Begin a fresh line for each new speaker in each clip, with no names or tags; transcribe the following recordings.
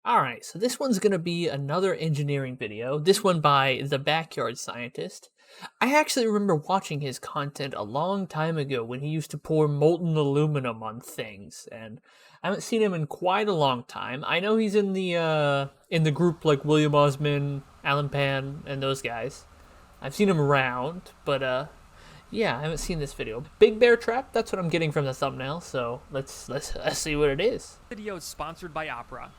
Alright, so this one's gonna be another engineering video, this one by TheBackyardScientist. I actually remember watching his content a long time ago when he used to pour molten aluminum on things, and I haven't seen him in quite a long time. I know he's in the group like William Osman, Alan Pan, and those guys. I've seen him around, but yeah, I haven't seen this video. Big bear trap, that's what I'm getting from the thumbnail, so let's see what it is.
Video is sponsored by Opera.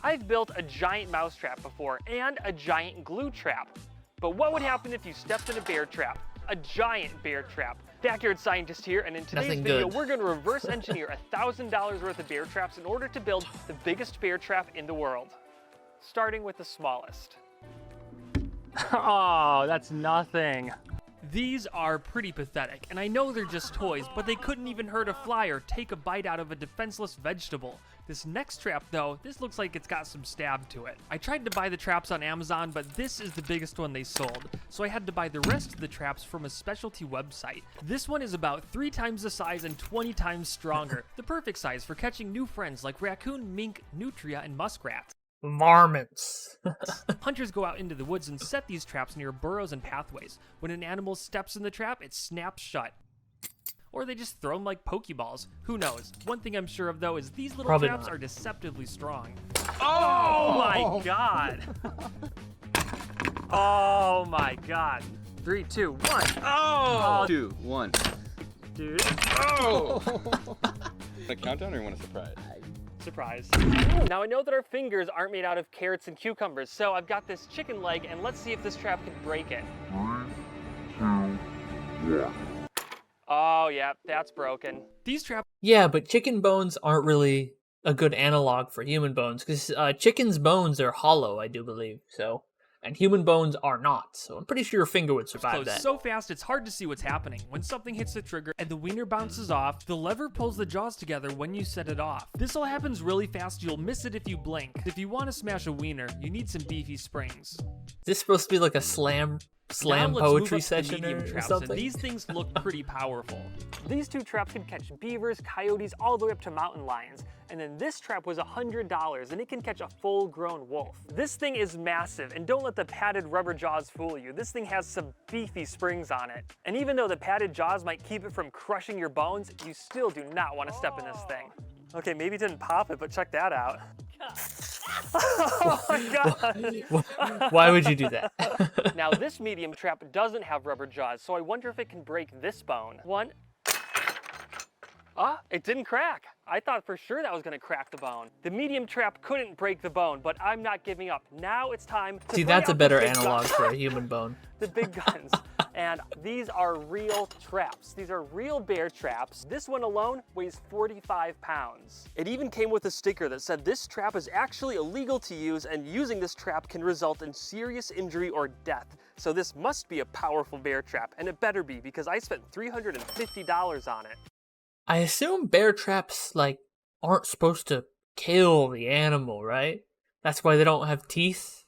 I've built a giant mouse trap before and a giant glue trap. But what would happen if you stepped in a bear trap? A giant bear trap. Backyard Scientist here, and in today's video, we're going to reverse engineer $1,000 worth of bear traps in order to build the biggest bear trap in the world. Starting with the smallest. Oh, that's nothing. These are pretty pathetic, and I know they're just toys, but they couldn't even hurt a fly or take a bite out of a defenseless vegetable. This next trap, though, this looks like it's got some stab to it. I tried to buy the traps on Amazon, but this is the biggest one they sold, so I had to buy the rest of the traps from a specialty website. This one is about 3 times the size and 20 times stronger, the perfect size for catching new friends like raccoon, mink, nutria, and muskrats.
Varmints.
Hunters go out into the woods and set these traps near burrows and pathways. When an animal steps in the trap, it snaps shut. Or they just throw them like Pokeballs. Who knows? One thing I'm sure of, though, is these little traps are deceptively strong. Oh my god! Oh my god. 3, 2, 1. Oh!
2, 1.
Dude.
Oh! A countdown or you want a surprise?
Surprise. Now I know that our fingers aren't made out of carrots and cucumbers, so I've got this chicken leg, and let's see if this trap can break it. Oh yeah, that's broken. These traps.
Yeah, but chicken bones aren't really a good analog for human bones, because chicken's bones are hollow, I do believe, so. And human bones are not, so I'm pretty sure your finger would survive that.
So fast, it's hard to see what's happening. When something hits the trigger and the wiener bounces off, the lever pulls the jaws together when you set it off. This all happens really fast, you'll miss it if you blink. If you want to smash a wiener, you need some beefy springs.
Is this supposed to be like a slam poetry session or something?
And these things look pretty powerful. These 2 traps can catch beavers, coyotes, all the way up to mountain lions. And then this trap was $100, and it can catch a full-grown wolf. This thing is massive, and don't let the padded rubber jaws fool you. This thing has some beefy springs on it. And even though the padded jaws might keep it from crushing your bones, you still do not want to step in this thing. Okay, maybe it didn't pop it, but check that out. Oh my god!
Why would you do that?
Now this medium trap doesn't have rubber jaws, so I wonder if it can break this bone. 1. Ah, it didn't crack. I thought for sure that was going to crack the bone. The medium trap couldn't break the bone, but I'm not giving up. Now it's time to
see, that's a better analog for a human bone.
The big guns. And these are real traps. These are real bear traps. This one alone weighs 45 pounds. It even came with a sticker that said this trap is actually illegal to use, and using this trap can result in serious injury or death. So this must be a powerful bear trap, and it better be, because I spent $350 on it.
I assume bear traps, like, aren't supposed to kill the animal, right? That's why they don't have teeth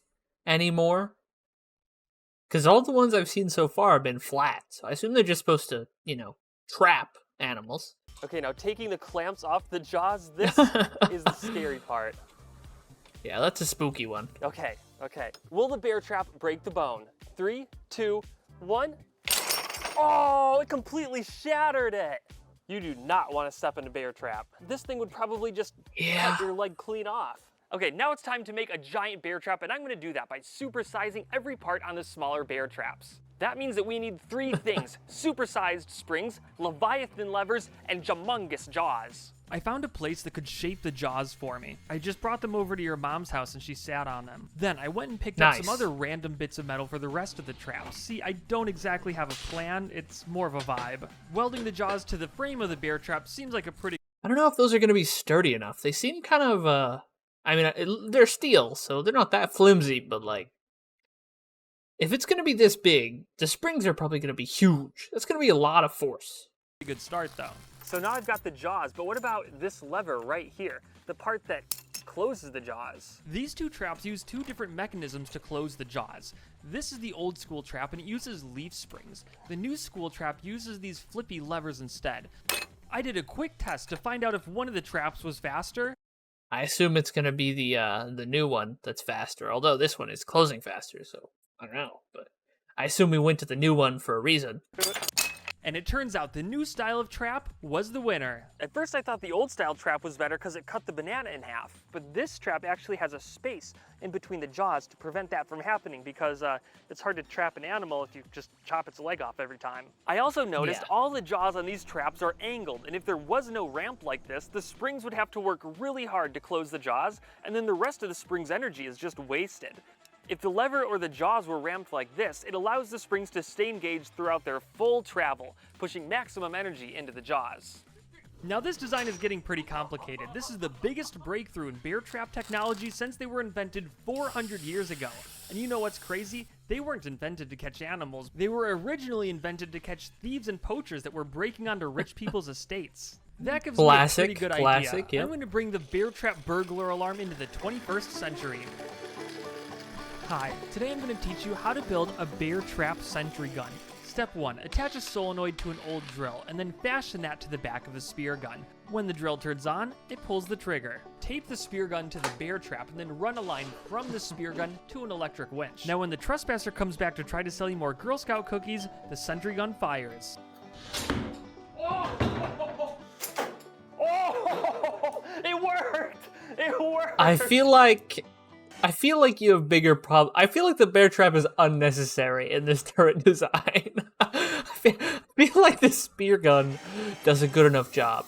anymore. Because all the ones I've seen so far have been flat, so I assume they're just supposed to, you know, trap animals.
Okay, now taking the clamps off the jaws, this is the scary part.
Yeah, that's a spooky one.
Okay. Will the bear trap break the bone? 3, 2, 1. Oh, it completely shattered it. You do not want to step in a bear trap. This thing would probably just cut your leg clean off. Okay, now it's time to make a giant bear trap, and I'm going to do that by supersizing every part on the smaller bear traps. That means that we need 3 things: supersized springs, leviathan levers, and humongous jaws. I found a place that could shape the jaws for me. I just brought them over to your mom's house and she sat on them. Then I went and picked up some other random bits of metal for the rest of the traps. See, I don't exactly have a plan, it's more of a vibe. Welding the jaws to the frame of the bear trap seems like a pretty...
I don't know if those are going to be sturdy enough. They seem kind of, I mean, they're steel, so they're not that flimsy, but like, if it's going to be this big, the springs are probably going to be huge. That's going to be a lot of force.
Good start, though. So now I've got the jaws, but what about this lever right here? The part that closes the jaws. These 2 traps use 2 different mechanisms to close the jaws. This is the old school trap, and it uses leaf springs. The new school trap uses these flippy levers instead. I did a quick test to find out if one of the traps was faster.
I assume it's gonna be the new one that's faster. Although this one is closing faster, so I don't know. But I assume we went to the new one for a reason.
And it turns out the new style of trap was the winner. At first I thought the old style trap was better because it cut the banana in half. But this trap actually has a space in between the jaws to prevent that from happening because it's hard to trap an animal if you just chop its leg off every time. I also noticed all the jaws on these traps are angled, and if there was no ramp like this, the springs would have to work really hard to close the jaws, and then the rest of the spring's energy is just wasted. If the lever or the jaws were ramped like this, it allows the springs to stay engaged throughout their full travel, pushing maximum energy into the jaws. Now this design is getting pretty complicated. This is the biggest breakthrough in bear trap technology since they were invented 400 years ago. And you know what's crazy? They weren't invented to catch animals. They were originally invented to catch thieves and poachers that were breaking onto rich people's estates. That gives me a pretty good idea.
Yep.
I'm going to bring the bear trap burglar alarm into the 21st century. Hi, today I'm going to teach you how to build a bear trap sentry gun. Step 1, attach a solenoid to an old drill and then fasten that to the back of the spear gun. When the drill turns on, it pulls the trigger. Tape the spear gun to the bear trap and then run a line from the spear gun to an electric winch. Now when the trespasser comes back to try to sell you more Girl Scout cookies, the sentry gun fires. Oh, it worked! It worked!
I feel like you have bigger problems. I feel like the bear trap is unnecessary in this turret design. I feel like this spear gun does a good enough job.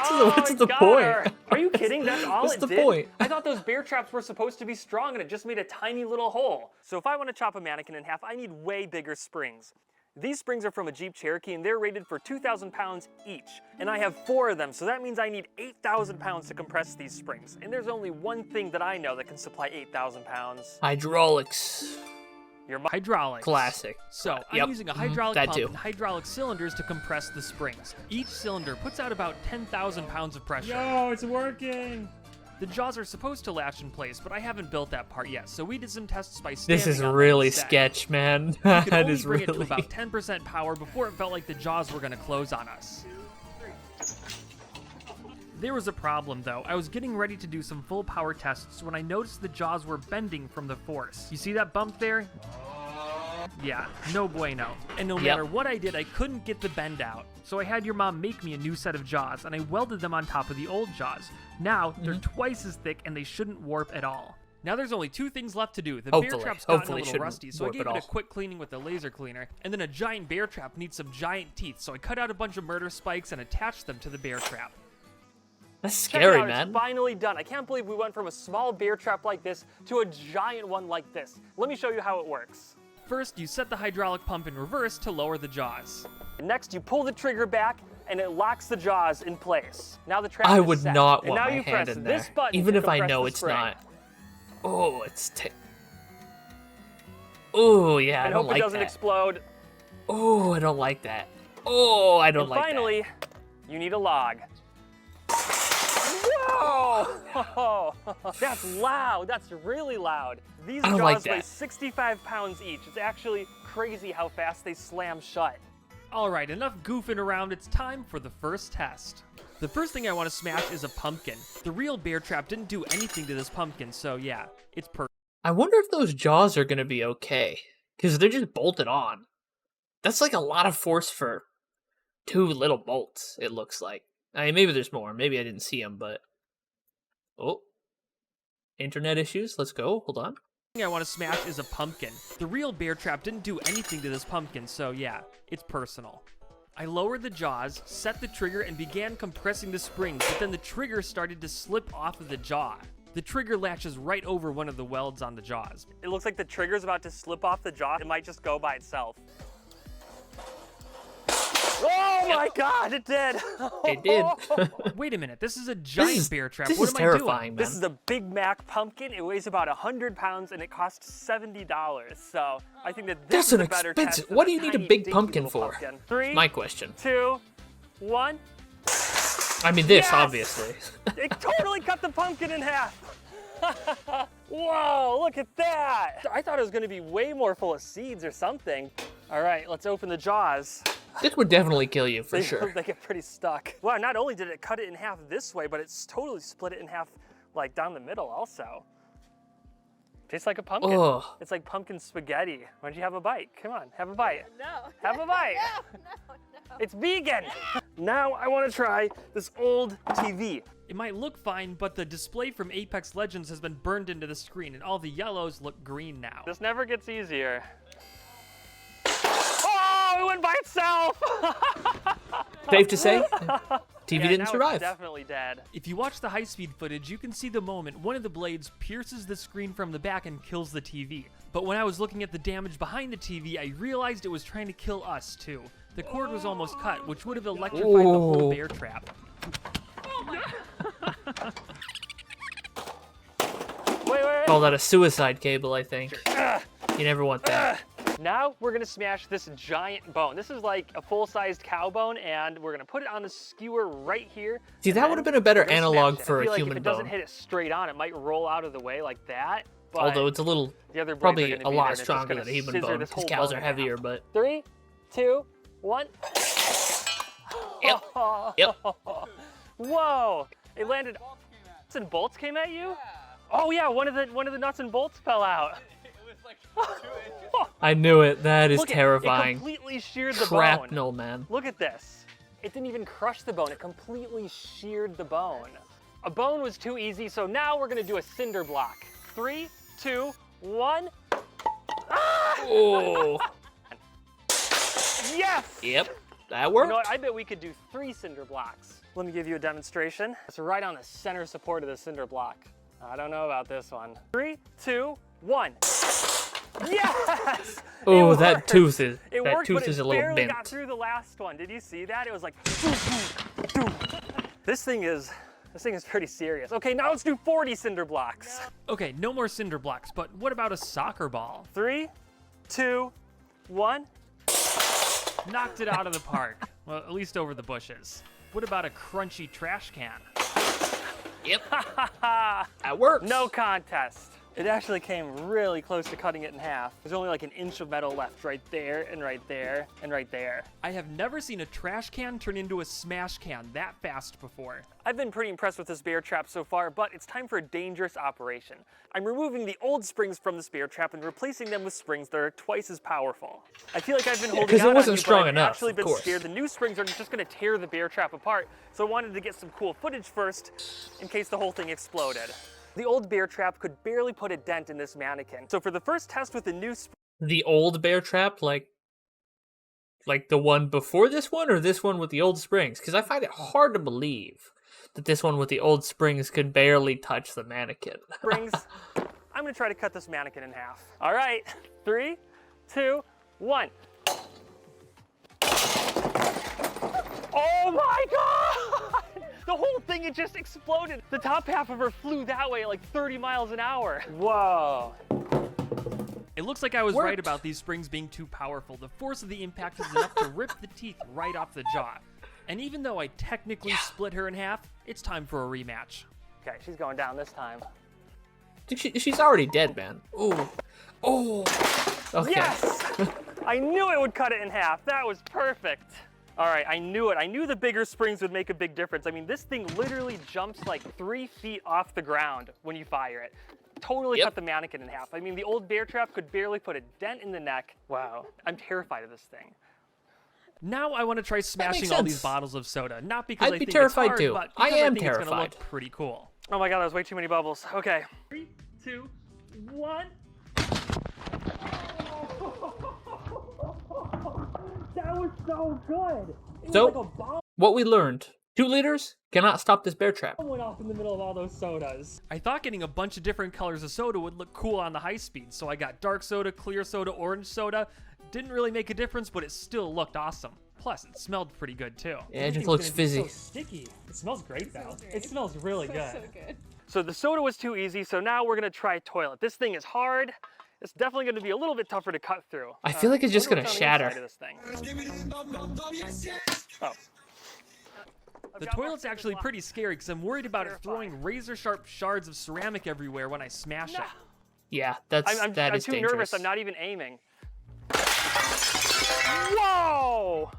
What's the point?
Her. Are you kidding? That's all
What's
it
the
did?
point?
I thought those bear traps were supposed to be strong and it just made a tiny little hole. So if I want to chop a mannequin in half, I need way bigger springs. These springs are from a Jeep Cherokee and they're rated for 2,000 pounds each. And I have 4 of them, so that means I need 8,000 pounds to compress these springs. And there's only one thing that I know that can supply 8,000 pounds.
Hydraulics.
Your hydraulics.
Classic.
So I'm using a hydraulic pump and hydraulic cylinders to compress the springs. Each cylinder puts out about 10,000 pounds of pressure.
Yo, it's working!
The jaws are supposed to latch in place, but I haven't built that part yet, so we did some tests by standing
This is
on
really
them instead.
sketch, man.
We could
That
only
is
bring
really.
it to about 10% power before it felt like the jaws were going to close on us. There was a problem though. I was getting ready to do some full power tests when I noticed the jaws were bending from the force. You see that bump there? Yeah, no bueno. And no matter what I did, I couldn't get the bend out. So I had your mom make me a new set of jaws, and I welded them on top of the old jaws. Now, they're twice as thick, and they shouldn't warp at all. Now there's only 2 things left to do. The bear trap's gotten a little rusty, so I gave it a quick cleaning with a laser cleaner. And then a giant bear trap needs some giant teeth, so I cut out a bunch of murder spikes and attached them to the bear trap.
That's scary,
Check it out,
man.
It's finally done. I can't believe we went from a small bear trap like this to a giant one like this. Let me show you how it works. First, you set the hydraulic pump in reverse to lower the jaws. Next, you pull the trigger back, and it locks the jaws in place. Now the trap is set.
I would not want
now
my
you
hand
press
in
this
there,
button
even
to
if I
compress
know
the
it's
spring.
not. Oh, Oh, yeah, I
And
don't
hope
like
it doesn't
that.
explode.
Oh, I don't like that. Oh, I don't
And
like
finally, you need a log. Whoa! That's loud. That's really loud. These
I don't
jaws
like
weigh
that.
65 pounds each. It's actually crazy how fast they slam shut. All right, enough goofing around. It's time for the first test. The first thing I want to smash is a pumpkin. The real bear trap didn't do anything to this pumpkin, so yeah, it's perfect.
I wonder if those jaws are going to be okay. Because they're just bolted on. That's like a lot of force for 2 little bolts, it looks like. I mean, maybe there's more. Maybe I didn't see them, but... Oh. Internet issues. Let's go. Hold on.
The thing I want to smash is a pumpkin. The real bear trap didn't do anything to this pumpkin, so yeah, it's personal. I lowered the jaws, set the trigger, and began compressing the springs, but then the trigger started to slip off of the jaw. The trigger latches right over one of the welds on the jaws. It looks like the trigger's about to slip off the jaw. It might just go by itself. Oh my god, it did!
It did.
Wait a minute, this is a giant bear trap.
This
What
is
am
terrifying,
I doing?
man.
This is a Big Mac pumpkin. It weighs about 100 pounds and it costs $70. So I think that this
That's
is
an
a better
expensive...
test than
What do you need a
tiny,
big
dinky
pumpkin
little
for?
pumpkin. 3,
My question.
2, 1.
I mean, this,
Yes!
obviously.
It totally cut the pumpkin in half. Whoa, look at that. I thought it was going to be way more full of seeds or something. All right, let's open the jaws.
This would definitely kill you for sure.
They get pretty stuck. Wow, not only did it cut it in half this way, but it's totally split it in half, like down the middle also. Tastes like a pumpkin.
Ugh.
It's like pumpkin spaghetti. Why don't you have a bite? Come on, have a bite.
No.
Have a bite.
No.
It's vegan. Now I want to try this old TV.
It might look fine, but the display from Apex Legends has been burned into the screen, and all the yellows look green now.
This never gets easier. Oh, it went by itself.
Safe to say, TV
Yeah,
didn't
now
survive.
It's definitely dead.
If you watch the high-speed footage, you can see the moment one of the blades pierces the screen from the back and kills the TV. But when I was looking at the damage behind the TV, I realized it was trying to kill us too. The cord was almost cut, which would have electrified the whole bear trap.
Wait.
Call that a suicide cable, I think. You never want that.
Now we're gonna smash this giant bone. This is like a full-sized cow bone, and we're gonna put it on the skewer right here.
See,
and
that
then
would have been a better
we're gonna
analog
smash it.
for
I feel
a
like
human
if it doesn't
bone.
hit it straight on, it might roll out of the way like that. But
Although it's a little,
the other blades
probably
are gonna
a
be there,
lot
and it's just
stronger
gonna
than a human
scissor
bone,
this
because
whole
cows
bone
are
in half.
heavier, but...
3, 2, 1.
Yep. Yep.
Whoa! It landed. Nuts and bolts came at you? Oh yeah, one of the nuts and bolts fell out.
It was like 2 inches.
I knew it. That is
Look,
terrifying.
It completely sheared the
Shrapnel,
bone.
man.
Look at this. It didn't even crush the bone. It completely sheared the bone. A bone was too easy, so now we're gonna do a cinder block. 3, 2, 1. Ah!
Oh.
Yes!
Yep. That
You
worked.
know what? I bet we could do 3 cinder blocks. Let me give you a demonstration. It's right on the center support of the cinder block. I don't know about this one. 3, 2, 1. Yes!
Oh,
It
that
worked.
tooth is
It
that
worked,
tooth
but
is
it
a little
barely got
bent.
through the last one. Did you see that? It was like This thing is pretty serious. Okay, now let's do 40 cinder blocks.
Okay, no more cinder blocks, but what about a soccer ball?
3, 2, 1.
Knocked it out of the park. Well, at least over the bushes. What about a crunchy trash can?
Yep. That works.
No contest. It actually came really close to cutting it in half. There's only like an inch of metal left right there and right there and right there.
I have never seen a trash can turn into a smash can that fast before.
I've been pretty impressed with this bear trap so far, but it's time for a dangerous operation. I'm removing the old springs from this bear trap and replacing them with springs that are twice as powerful. I feel like I've been holding
'cause it
out on
wasn't
you,
strong
but I've
enough,
actually
of
been
course.
scared. The new springs are just gonna tear the bear trap apart, so I wanted to get some cool footage first in case the whole thing exploded. The old bear trap could barely put a dent in this mannequin. So for the first test with the new
The old bear trap, like the one before this one, or this one with the old springs? Because I find it hard to believe that this one with the old springs could barely touch the mannequin.
springs, I'm gonna try to cut this mannequin in half. All right, 3, 2, 1. Oh my God! The whole thing, it just exploded. The top half of her flew that way at like 30 miles an hour. Whoa.
It looks like I was
Worked.
right about these springs being too powerful. The force of the impact is enough to rip the teeth right off the jaw. And even though I technically split her in half, it's time for a rematch.
Okay, she's going down this time.
She's already dead, man. Ooh. Oh. Okay.
Yes! I knew it would cut it in half. That was perfect. All right, I knew it. I knew the bigger springs would make a big difference. I mean, this thing literally jumps like 3 feet off the ground when you fire it. Totally
Yep.
cut the mannequin in half. I mean, the old bear trap could barely put a dent in the neck. Wow, I'm terrified of this thing.
Now I want to try smashing all
sense.
these bottles of soda. Not because
I'd
I
be
think
terrified
it's hard,
too.
but
I
because
am
think it's gonna
terrified.
look pretty cool.
Oh my God, that was way too many bubbles. Okay. 3, 2, 1. That was so good. It was
So-
like a bomb
What we learned: 2 liters cannot stop this bear trap.
went off in the middle of all those sodas.
I thought getting a bunch of different colors of soda would look cool on the high speed, so I got dark soda, clear soda, orange soda. Didn't really make a difference, but it still looked awesome. Plus, it smelled pretty good too.
Yeah, it just looks fizzy.
Sticky. It smells great though.
great.
It smells really good.
So good.
So the soda was too easy, so now we're gonna try toilet. This thing is hard. It's definitely gonna be a little bit tougher to cut through.
I feel like it's just
wonder
gonna
what's on the
shatter.
inside of this thing. Oh.
The toilet's actually pretty scary because I'm worried about it throwing razor-sharp shards of ceramic everywhere when I smash it.
Yeah, that
I'm
is
too
dangerous.
nervous. I'm not even aiming. Whoa!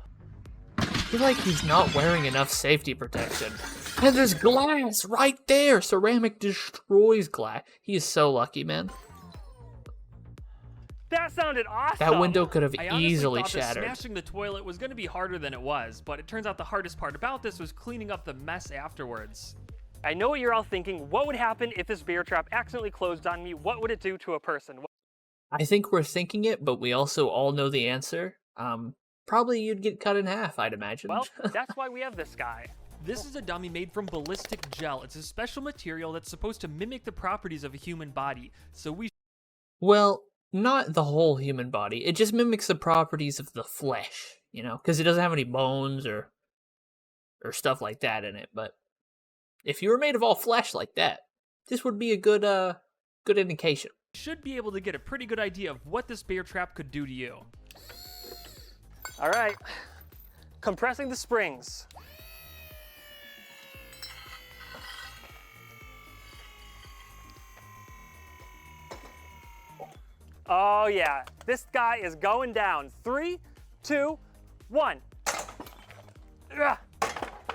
feel like he's not wearing enough safety protection. And there's glass right there! Ceramic destroys glass. He is so lucky, man.
That sounded awesome!
That window could have
I honestly
easily
thought that
shattered.
smashing the toilet was going to be harder than it was, but it turns out the hardest part about this was cleaning up the mess afterwards.
I know what you're all thinking. What would happen if this bear trap accidentally closed on me? What would it do to a person?
I think we're thinking it, but we also all know the answer. Probably you'd get cut in half, I'd imagine.
Well, that's why we have this guy.
This is a dummy made from ballistic gel. It's a special material that's supposed to mimic the properties of a human body, so we
Well, not the whole human body. It just mimics the properties of the flesh, you know, because it doesn't have any bones or stuff like that in it. But if you were made of all flesh like that, this would be a good indication.
should be able to get a pretty good idea of what this bear trap could do to you.
All right, compressing the springs. Oh yeah, this guy is going down. 3, 2, 1. Ah.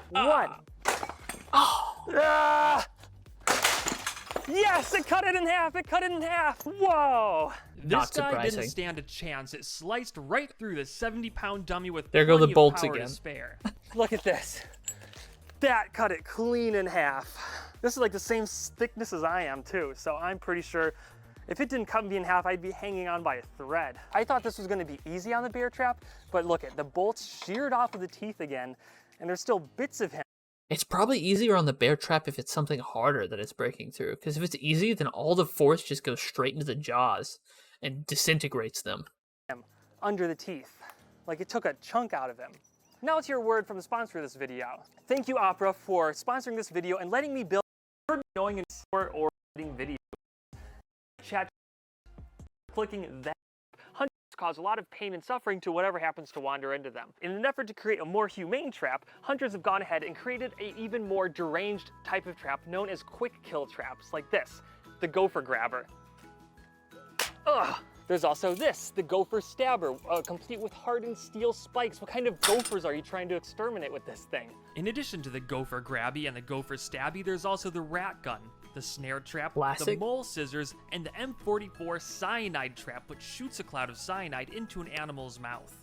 1. Ah. Yes, it cut it in half. It cut it in half. Whoa.
This
Not
guy
surprising.
didn't stand a chance. It sliced right through the 70-pound dummy with
There go the
plenty of
bolts
power to
again.
spare.
Look at this. That cut it clean in half. This is like the same thickness as I am too, so I'm pretty sure if it didn't cut me in half, I'd be hanging on by a thread. I thought this was gonna be easy on the bear trap, but look at the bolts sheared off of the teeth again, and there's still bits of him.
It's probably easier on the bear trap if it's something harder that it's breaking through. Because if it's easy, then all the force just goes straight into the jaws and disintegrates them.
Under the teeth, like it took a chunk out of him. Now it's your word from the sponsor of this video. Thank you, Opera, for sponsoring this video and letting me build knowing and short or editing videos. Chat, clicking that. Hunters cause a lot of pain and suffering to whatever happens to wander into them. In an effort to create a more humane trap, hunters have gone ahead and created an even more deranged type of trap known as quick kill traps, like this, the gopher grabber. Ugh. There's also this, the gopher stabber, complete with hardened steel spikes. What kind of gophers are you trying to exterminate with this thing?
In addition to the gopher grabby and the gopher stabby, there's also the rat gun, the snare trap, the
Classic.
mole scissors, and the M44 cyanide trap, which shoots a cloud of cyanide into an animal's mouth.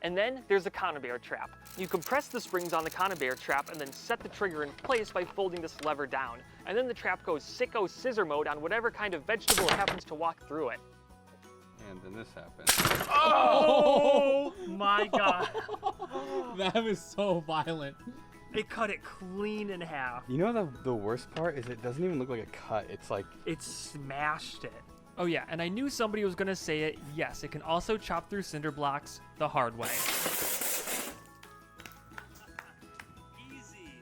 And then there's the conibear trap. You compress the springs on the conibear trap and then set the trigger in place by folding this lever down. And then the trap goes sicko scissor mode on whatever kind of vegetable happens to walk through it.
And then this happened.
Oh my god.
That was so violent.
It cut it clean in half.
You know the worst part is it doesn't even look like a cut. It's like
It smashed it.
Oh yeah, and I knew somebody was gonna say it. Yes, it can also chop through cinder blocks the hard way.
Easy.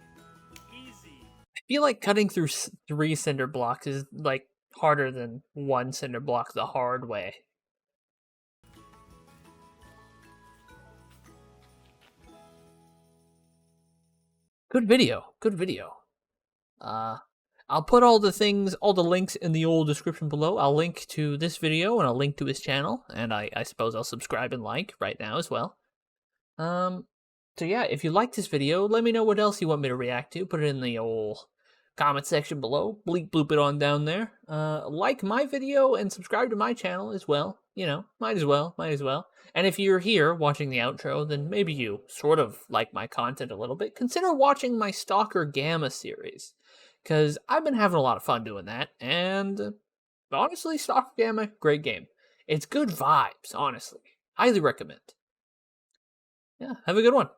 Easy.
I feel like cutting through 3 cinder blocks is like harder than 1 cinder block the hard way. Good video. Good video. I'll put all the links in the old description below. I'll link to this video and I'll link to his channel, and I suppose I'll subscribe and like right now as well. So yeah, if you liked this video, let me know what else you want me to react to. Put it in the old comment section below. Bleep bloop it on down there. Like my video and subscribe to my channel as well. You know, might as well. And if you're here watching the outro, then maybe you sort of like my content a little bit. Consider watching my Stalker Gamma series, because I've been having a lot of fun doing that. And honestly, Stalker Gamma, great game. It's good vibes, honestly. Highly recommend. Yeah, have a good one.